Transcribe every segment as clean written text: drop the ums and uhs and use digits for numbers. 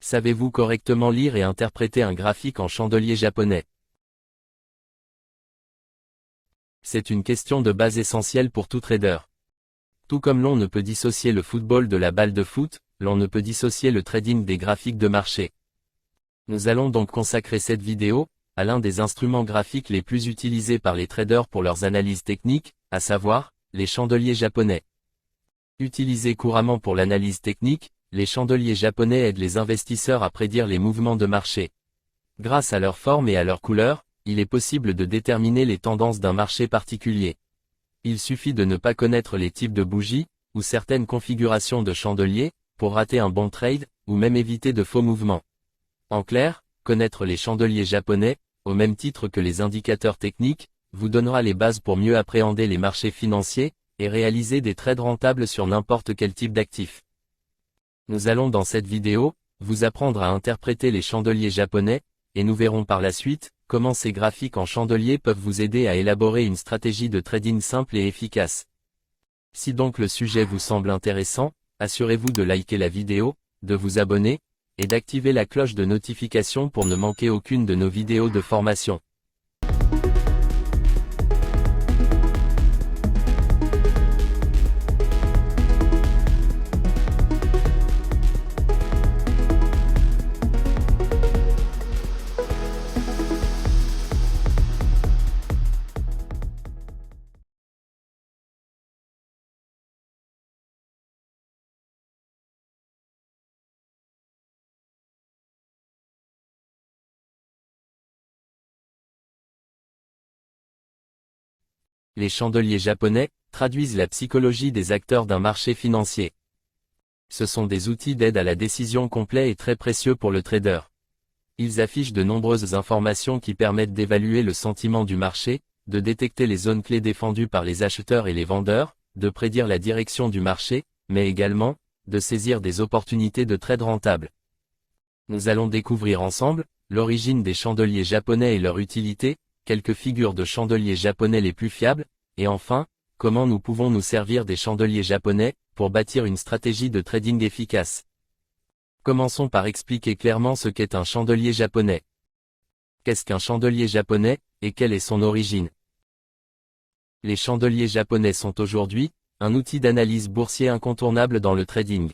Savez-vous correctement lire et interpréter un graphique en chandelier japonais? C'est une question de base essentielle pour tout trader. Tout comme l'on ne peut dissocier le football de la balle de foot, l'on ne peut dissocier le trading des graphiques de marché. Nous allons donc consacrer cette vidéo à l'un des instruments graphiques les plus utilisés par les traders pour leurs analyses techniques, à savoir, les chandeliers japonais. Utilisés couramment pour l'analyse technique, les chandeliers japonais aident les investisseurs à prédire les mouvements de marché. Grâce à leur forme et à leur couleur, il est possible de déterminer les tendances d'un marché particulier. Il suffit de ne pas connaître les types de bougies, ou certaines configurations de chandeliers, pour rater un bon trade, ou même éviter de faux mouvements. En clair, connaître les chandeliers japonais, au même titre que les indicateurs techniques, vous donnera les bases pour mieux appréhender les marchés financiers, et réaliser des trades rentables sur n'importe quel type d'actif. Nous allons dans cette vidéo, vous apprendre à interpréter les chandeliers japonais, et nous verrons par la suite, comment ces graphiques en chandelier peuvent vous aider à élaborer une stratégie de trading simple et efficace. Si donc le sujet vous semble intéressant, assurez-vous de liker la vidéo, de vous abonner, et d'activer la cloche de notification pour ne manquer aucune de nos vidéos de formation. Les chandeliers japonais traduisent la psychologie des acteurs d'un marché financier. Ce sont des outils d'aide à la décision complets et très précieux pour le trader. Ils affichent de nombreuses informations qui permettent d'évaluer le sentiment du marché, de détecter les zones clés défendues par les acheteurs et les vendeurs, de prédire la direction du marché, mais également, de saisir des opportunités de trade rentables. Nous allons découvrir ensemble l'origine des chandeliers japonais et leur utilité, quelques figures de chandeliers japonais les plus fiables, et enfin, comment nous pouvons nous servir des chandeliers japonais, pour bâtir une stratégie de trading efficace. Commençons par expliquer clairement ce qu'est un chandelier japonais. Qu'est-ce qu'un chandelier japonais, et quelle est son origine? Les chandeliers japonais sont aujourd'hui, un outil d'analyse boursier incontournable dans le trading.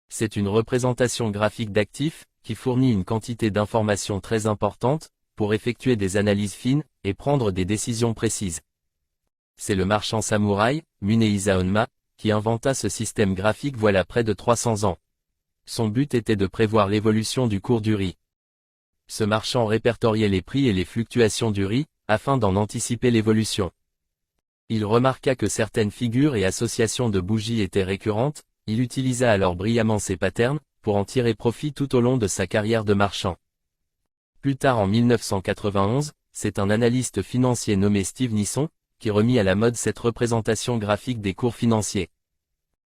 C'est une représentation graphique d'actifs, qui fournit une quantité d'informations très importante, pour effectuer des analyses fines, et prendre des décisions précises. C'est le marchand samouraï, Munehisa Honma, qui inventa ce système graphique voilà près de 300 ans. Son but était de prévoir l'évolution du cours du riz. Ce marchand répertoriait les prix et les fluctuations du riz, afin d'en anticiper l'évolution. Il remarqua que certaines figures et associations de bougies étaient récurrentes, il utilisa alors brillamment ces patterns, pour en tirer profit tout au long de sa carrière de marchand. Plus tard en 1991, c'est un analyste financier nommé Steve Nisson, qui remit à la mode cette représentation graphique des cours financiers.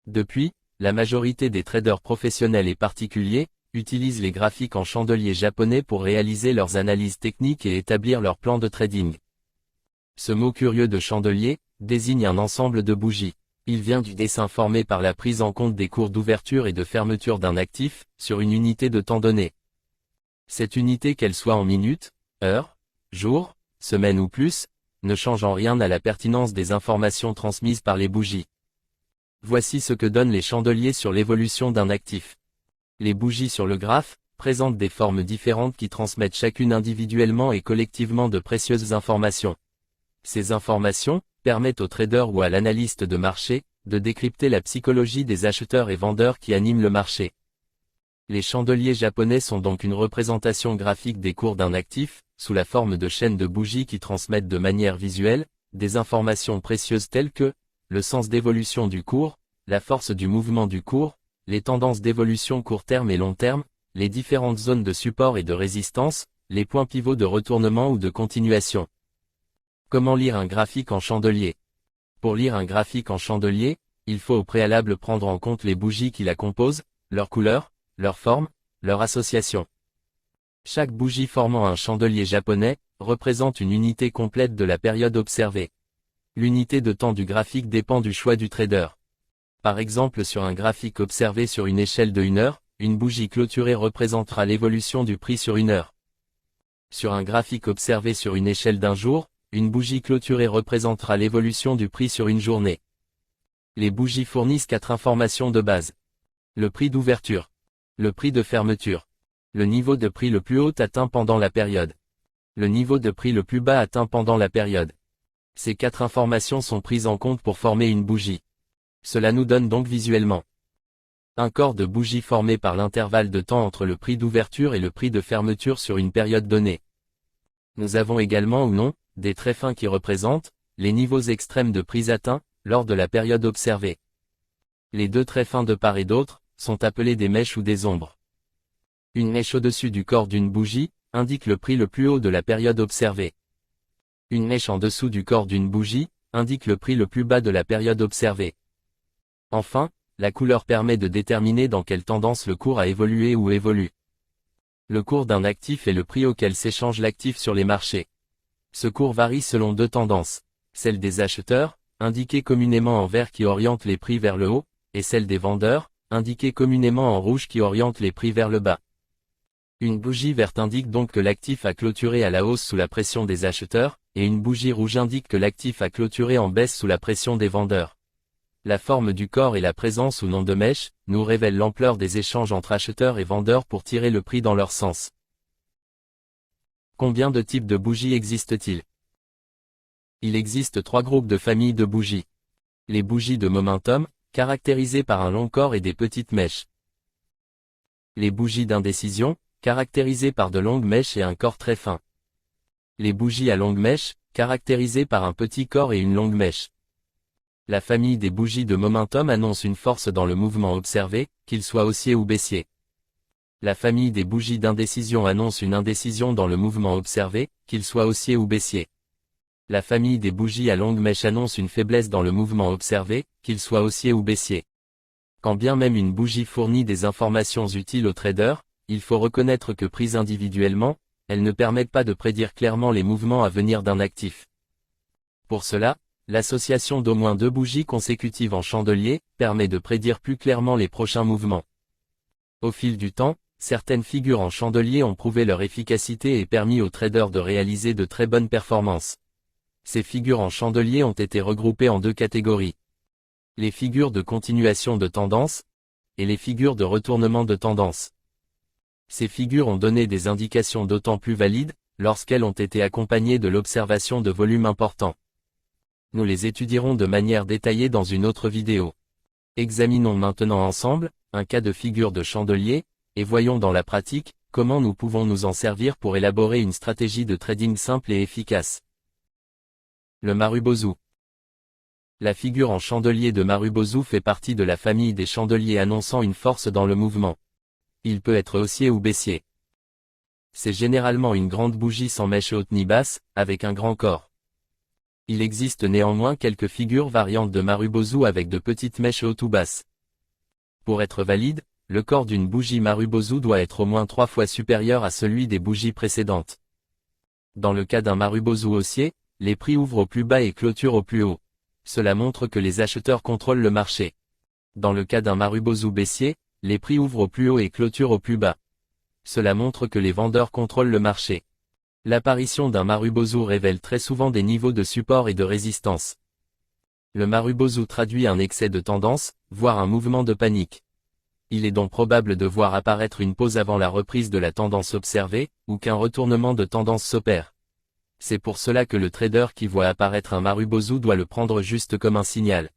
Depuis, la majorité des traders professionnels et particuliers, utilisent les graphiques en chandelier japonais pour réaliser leurs analyses techniques et établir leurs plans de trading. Ce mot curieux de chandelier, désigne un ensemble de bougies. Il vient du dessin formé par la prise en compte des cours d'ouverture et de fermeture d'un actif, sur une unité de temps donné. Cette unité, qu'elle soit en minutes, heures, jours, semaines ou plus, ne change en rien à la pertinence des informations transmises par les bougies. Voici ce que donnent les chandeliers sur l'évolution d'un actif. Les bougies sur le graphe présentent des formes différentes qui transmettent chacune individuellement et collectivement de précieuses informations. Ces informations permettent au trader ou à l'analyste de marché de décrypter la psychologie des acheteurs et vendeurs qui animent le marché. Les chandeliers japonais sont donc une représentation graphique des cours d'un actif, sous la forme de chaînes de bougies qui transmettent de manière visuelle, des informations précieuses telles que, le sens d'évolution du cours, la force du mouvement du cours, les tendances d'évolution court terme et long terme, les différentes zones de support et de résistance, les points pivots de retournement ou de continuation. Comment lire un graphique en chandelier? Pour lire un graphique en chandelier, il faut au préalable prendre en compte les bougies qui la composent, leur couleur, leur forme, leur association. Chaque bougie formant un chandelier japonais représente une unité complète de la période observée. L'unité de temps du graphique dépend du choix du trader. Par exemple, sur un graphique observé sur une échelle de 1 heure, une bougie clôturée représentera l'évolution du prix sur une heure. Sur un graphique observé sur une échelle d'un jour, une bougie clôturée représentera l'évolution du prix sur une journée. Les bougies fournissent 4 informations de base. Le prix d'ouverture. Le prix de fermeture. Le niveau de prix le plus haut atteint pendant la période. Le niveau de prix le plus bas atteint pendant la période. Ces 4 informations sont prises en compte pour former une bougie. Cela nous donne donc visuellement un corps de bougie formé par l'intervalle de temps entre le prix d'ouverture et le prix de fermeture sur une période donnée. Nous avons également ou non des traits fins qui représentent les niveaux extrêmes de prix atteints lors de la période observée. Les 2 traits fins de part et d'autre sont appelés des mèches ou des ombres. Une mèche au-dessus du corps d'une bougie indique le prix le plus haut de la période observée. Une mèche en dessous du corps d'une bougie indique le prix le plus bas de la période observée. Enfin, la couleur permet de déterminer dans quelle tendance le cours a évolué ou évolue. Le cours d'un actif est le prix auquel s'échange l'actif sur les marchés. Ce cours varie selon 2 tendances, celle des acheteurs, indiquée communément en vert qui oriente les prix vers le haut, et celle des vendeurs, indiquée communément en rouge qui oriente les prix vers le bas. Une bougie verte indique donc que l'actif a clôturé à la hausse sous la pression des acheteurs, et une bougie rouge indique que l'actif a clôturé en baisse sous la pression des vendeurs. La forme du corps et la présence ou non de mèches nous révèlent l'ampleur des échanges entre acheteurs et vendeurs pour tirer le prix dans leur sens. Combien de types de bougies existent-ils? Il existe 3 groupes de familles de bougies. Les bougies de momentum, caractérisées par un long corps et des petites mèches. Les bougies d'indécision, caractérisées par de longues mèches et un corps très fin. Les bougies à longue mèche, caractérisées par un petit corps et une longue mèche. La famille des bougies de momentum annonce une force dans le mouvement observé, qu'il soit haussier ou baissier. La famille des bougies d'indécision annonce une indécision dans le mouvement observé, qu'il soit haussier ou baissier. La famille des bougies à longue mèche annonce une faiblesse dans le mouvement observé, qu'il soit haussier ou baissier. Quand bien même une bougie fournit des informations utiles aux traders, il faut reconnaître que prises individuellement, elles ne permettent pas de prédire clairement les mouvements à venir d'un actif. Pour cela, l'association d'au moins 2 bougies consécutives en chandelier permet de prédire plus clairement les prochains mouvements. Au fil du temps, certaines figures en chandelier ont prouvé leur efficacité et permis aux traders de réaliser de très bonnes performances. Ces figures en chandelier ont été regroupées en 2 catégories. Les figures de continuation de tendance et les figures de retournement de tendance. Ces figures ont donné des indications d'autant plus valides lorsqu'elles ont été accompagnées de l'observation de volumes importants. Nous les étudierons de manière détaillée dans une autre vidéo. Examinons maintenant ensemble un cas de figure de chandelier, et voyons dans la pratique comment nous pouvons nous en servir pour élaborer une stratégie de trading simple et efficace. Le Marubozu. La figure en chandelier de Marubozu fait partie de la famille des chandeliers annonçant une force dans le mouvement. Il peut être haussier ou baissier. C'est généralement une grande bougie sans mèche haute ni basse, avec un grand corps. Il existe néanmoins quelques figures variantes de Marubozu avec de petites mèches hautes ou basses. Pour être valide, le corps d'une bougie Marubozu doit être au moins 3 fois supérieur à celui des bougies précédentes. Dans le cas d'un Marubozu haussier, les prix ouvrent au plus bas et clôturent au plus haut. Cela montre que les acheteurs contrôlent le marché. Dans le cas d'un Marubozu baissier, les prix ouvrent au plus haut et clôturent au plus bas. Cela montre que les vendeurs contrôlent le marché. L'apparition d'un Marubozu révèle très souvent des niveaux de support et de résistance. Le Marubozu traduit un excès de tendance, voire un mouvement de panique. Il est donc probable de voir apparaître une pause avant la reprise de la tendance observée, ou qu'un retournement de tendance s'opère. C'est pour cela que le trader qui voit apparaître un Marubozu doit le prendre juste comme un signal.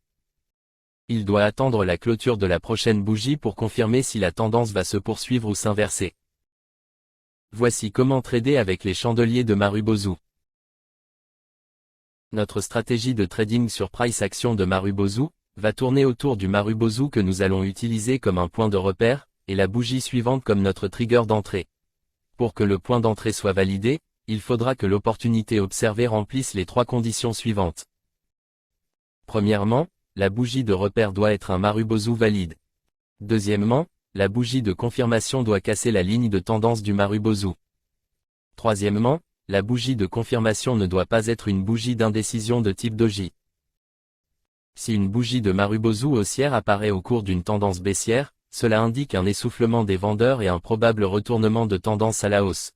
Il doit attendre la clôture de la prochaine bougie pour confirmer si la tendance va se poursuivre ou s'inverser. Voici comment trader avec les chandeliers de Marubozu. Notre stratégie de trading sur price action de Marubozu va tourner autour du Marubozu que nous allons utiliser comme un point de repère, et la bougie suivante comme notre trigger d'entrée. Pour que le point d'entrée soit validé, il faudra que l'opportunité observée remplisse les 3 conditions suivantes. Premièrement, la bougie de repère doit être un Marubozu valide. Deuxièmement, la bougie de confirmation doit casser la ligne de tendance du Marubozu. Troisièmement, la bougie de confirmation ne doit pas être une bougie d'indécision de type doji. Si une bougie de Marubozu haussière apparaît au cours d'une tendance baissière, cela indique un essoufflement des vendeurs et un probable retournement de tendance à la hausse.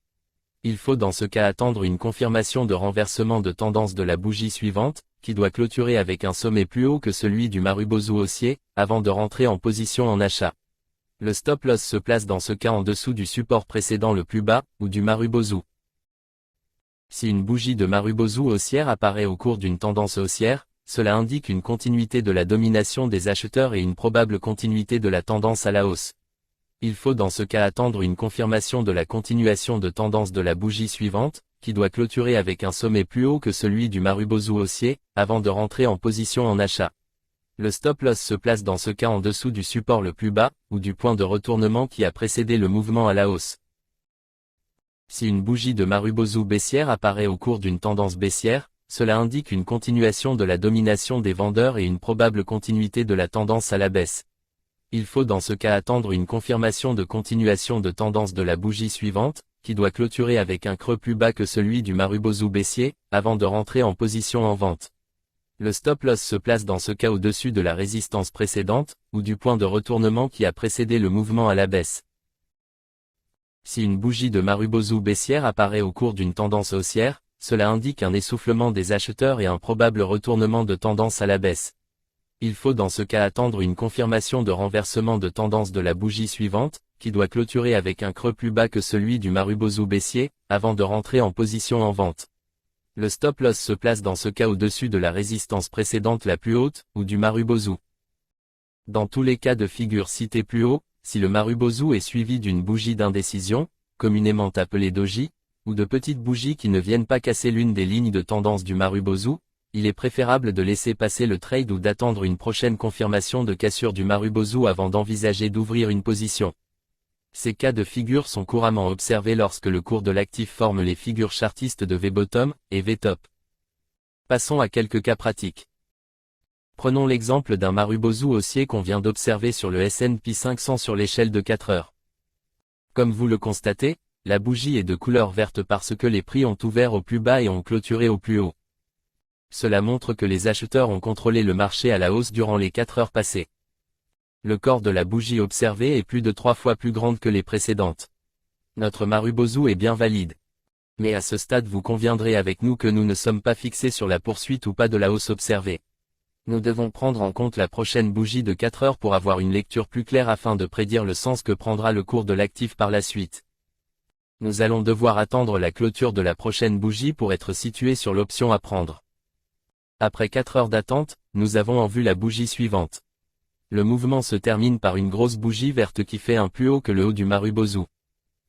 Il faut dans ce cas attendre une confirmation de renversement de tendance de la bougie suivante, qui doit clôturer avec un sommet plus haut que celui du Marubozu haussier, avant de rentrer en position en achat. Le stop loss se place dans ce cas en dessous du support précédent le plus bas, ou du Marubozu. Si une bougie de Marubozu haussière apparaît au cours d'une tendance haussière, cela indique une continuité de la domination des acheteurs et une probable continuité de la tendance à la hausse. Il faut dans ce cas attendre une confirmation de la continuation de tendance de la bougie suivante, qui doit clôturer avec un sommet plus haut que celui du Marubozu haussier, avant de rentrer en position en achat. Le stop loss se place dans ce cas en dessous du support le plus bas, ou du point de retournement qui a précédé le mouvement à la hausse. Si une bougie de Marubozu baissière apparaît au cours d'une tendance baissière, cela indique une continuation de la domination des vendeurs et une probable continuité de la tendance à la baisse. Il faut dans ce cas attendre une confirmation de continuation de tendance de la bougie suivante, qui doit clôturer avec un creux plus bas que celui du Marubozu baissier, avant de rentrer en position en vente. Le stop loss se place dans ce cas au-dessus de la résistance précédente, ou du point de retournement qui a précédé le mouvement à la baisse. Si une bougie de Marubozu baissière apparaît au cours d'une tendance haussière, cela indique un essoufflement des acheteurs et un probable retournement de tendance à la baisse. Il faut dans ce cas attendre une confirmation de renversement de tendance de la bougie suivante, qui doit clôturer avec un creux plus bas que celui du Marubozu baissier, avant de rentrer en position en vente. Le stop loss se place dans ce cas au-dessus de la résistance précédente la plus haute, ou du Marubozu. Dans tous les cas de figure cités plus haut, si le Marubozu est suivi d'une bougie d'indécision, communément appelée doji, ou de petites bougies qui ne viennent pas casser l'une des lignes de tendance du Marubozu, il est préférable de laisser passer le trade ou d'attendre une prochaine confirmation de cassure du Marubozu avant d'envisager d'ouvrir une position. Ces cas de figure sont couramment observés lorsque le cours de l'actif forme les figures chartistes de V-bottom et V-top. Passons à quelques cas pratiques. Prenons l'exemple d'un Marubozu haussier qu'on vient d'observer sur le S&P 500 sur l'échelle de 4 heures. Comme vous le constatez, la bougie est de couleur verte parce que les prix ont ouvert au plus bas et ont clôturé au plus haut. Cela montre que les acheteurs ont contrôlé le marché à la hausse durant les 4 heures passées. Le corps de la bougie observée est plus de 3 fois plus grande que les précédentes. Notre Marubozu est bien valide. Mais à ce stade vous conviendrez avec nous que nous ne sommes pas fixés sur la poursuite ou pas de la hausse observée. Nous devons prendre en compte la prochaine bougie de 4 heures pour avoir une lecture plus claire afin de prédire le sens que prendra le cours de l'actif par la suite. Nous allons devoir attendre la clôture de la prochaine bougie pour être situés sur l'option à prendre. Après 4 heures d'attente, nous avons en vue la bougie suivante. Le mouvement se termine par une grosse bougie verte qui fait un plus haut que le haut du Marubozu.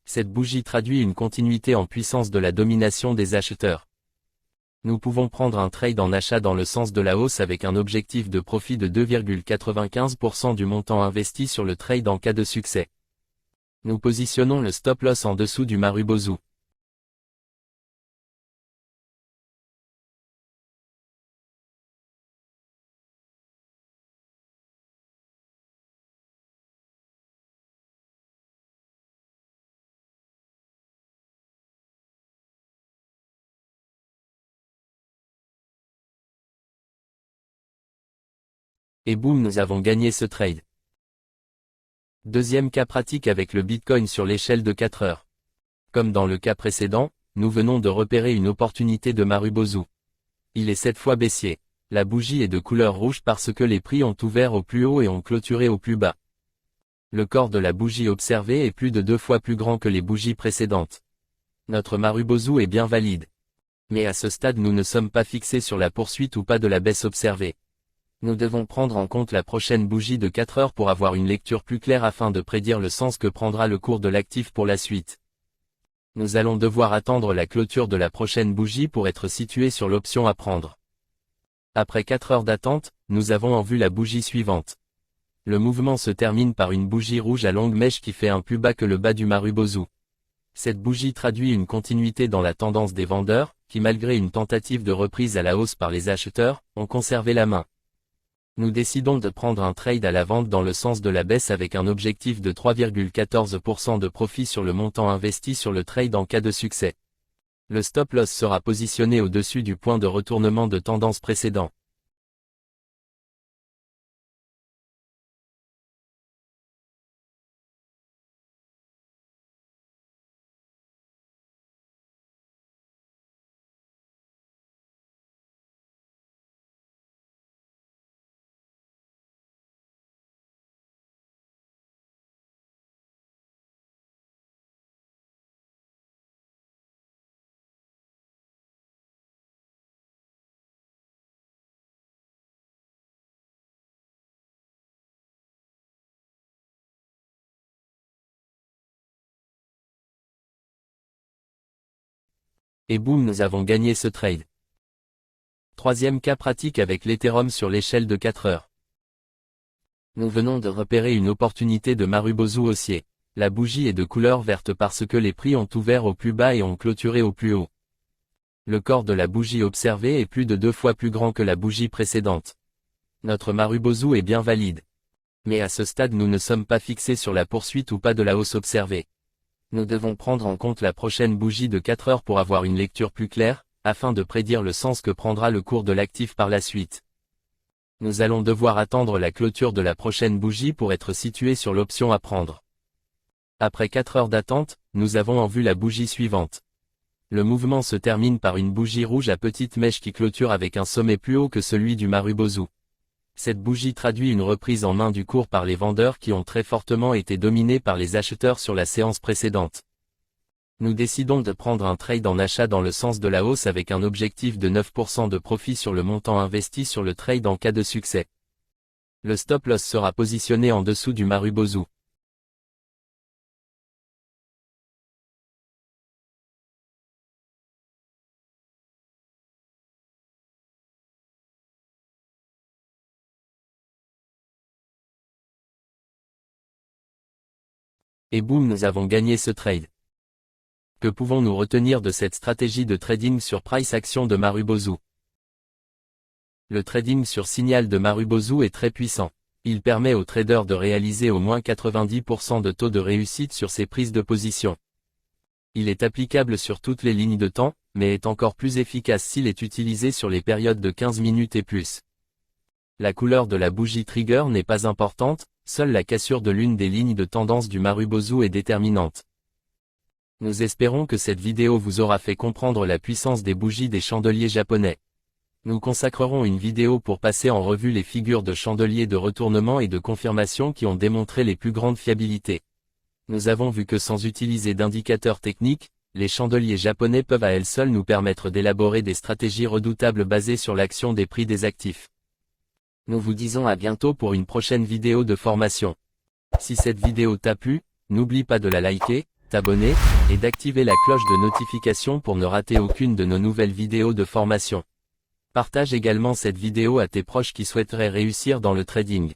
Cette bougie traduit une continuité en puissance de la domination des acheteurs. Nous pouvons prendre un trade en achat dans le sens de la hausse avec un objectif de profit de 2,95% du montant investi sur le trade en cas de succès. Nous positionnons le stop loss en dessous du Marubozu. Et boum, nous avons gagné ce trade. Deuxième cas pratique avec le Bitcoin sur l'échelle de 4 heures. Comme dans le cas précédent, nous venons de repérer une opportunité de Marubozu. Il est cette fois baissier. La bougie est de couleur rouge parce que les prix ont ouvert au plus haut et ont clôturé au plus bas. Le corps de la bougie observée est plus de 2 fois plus grand que les bougies précédentes. Notre Marubozu est bien valide. Mais à ce stade nous ne sommes pas fixés sur la poursuite ou pas de la baisse observée. Nous devons prendre en compte la prochaine bougie de 4 heures pour avoir une lecture plus claire afin de prédire le sens que prendra le cours de l'actif pour la suite. Nous allons devoir attendre la clôture de la prochaine bougie pour être situés sur l'option à prendre. Après 4 heures d'attente, nous avons en vue la bougie suivante. Le mouvement se termine par une bougie rouge à longue mèche qui fait un plus bas que le bas du Marubozu. Cette bougie traduit une continuité dans la tendance des vendeurs, qui malgré une tentative de reprise à la hausse par les acheteurs, ont conservé la main. Nous décidons de prendre un trade à la vente dans le sens de la baisse avec un objectif de 3,14% de profit sur le montant investi sur le trade en cas de succès. Le stop loss sera positionné au-dessus du point de retournement de tendance précédent. Et boum, nous avons gagné ce trade. Troisième cas pratique avec l'Ethereum sur l'échelle de 4 heures. Nous venons de repérer une opportunité de Marubozu haussier. La bougie est de couleur verte parce que les prix ont ouvert au plus bas et ont clôturé au plus haut. Le corps de la bougie observée est plus de 2 fois plus grand que la bougie précédente. Notre Marubozu est bien valide. Mais à ce stade nous ne sommes pas fixés sur la poursuite ou pas de la hausse observée. Nous devons prendre en compte la prochaine bougie de 4 heures pour avoir une lecture plus claire, afin de prédire le sens que prendra le cours de l'actif par la suite. Nous allons devoir attendre la clôture de la prochaine bougie pour être situés sur l'option à prendre. Après 4 heures d'attente, nous avons en vue la bougie suivante. Le mouvement se termine par une bougie rouge à petite mèche qui clôture avec un sommet plus haut que celui du Marubozu. Cette bougie traduit une reprise en main du cours par les vendeurs qui ont très fortement été dominés par les acheteurs sur la séance précédente. Nous décidons de prendre un trade en achat dans le sens de la hausse avec un objectif de 9% de profit sur le montant investi sur le trade en cas de succès. Le stop loss sera positionné en dessous du Marubozu. Et boum, nous avons gagné ce trade. Que pouvons-nous retenir de cette stratégie de trading sur price action de Marubozu? Le trading sur signal de Marubozu est très puissant. Il permet aux traders de réaliser au moins 90% de taux de réussite sur ses prises de position. Il est applicable sur toutes les lignes de temps, mais est encore plus efficace s'il est utilisé sur les périodes de 15 minutes et plus. La couleur de la bougie trigger n'est pas importante, seule la cassure de l'une des lignes de tendance du Marubozu est déterminante. Nous espérons que cette vidéo vous aura fait comprendre la puissance des bougies des chandeliers japonais. Nous consacrerons une vidéo pour passer en revue les figures de chandeliers de retournement et de confirmation qui ont démontré les plus grandes fiabilités. Nous avons vu que sans utiliser d'indicateurs techniques, les chandeliers japonais peuvent à elles seules nous permettre d'élaborer des stratégies redoutables basées sur l'action des prix des actifs. Nous vous disons à bientôt pour une prochaine vidéo de formation. Si cette vidéo t'a plu, n'oublie pas de la liker, t'abonner, et d'activer la cloche de notification pour ne rater aucune de nos nouvelles vidéos de formation. Partage également cette vidéo à tes proches qui souhaiteraient réussir dans le trading.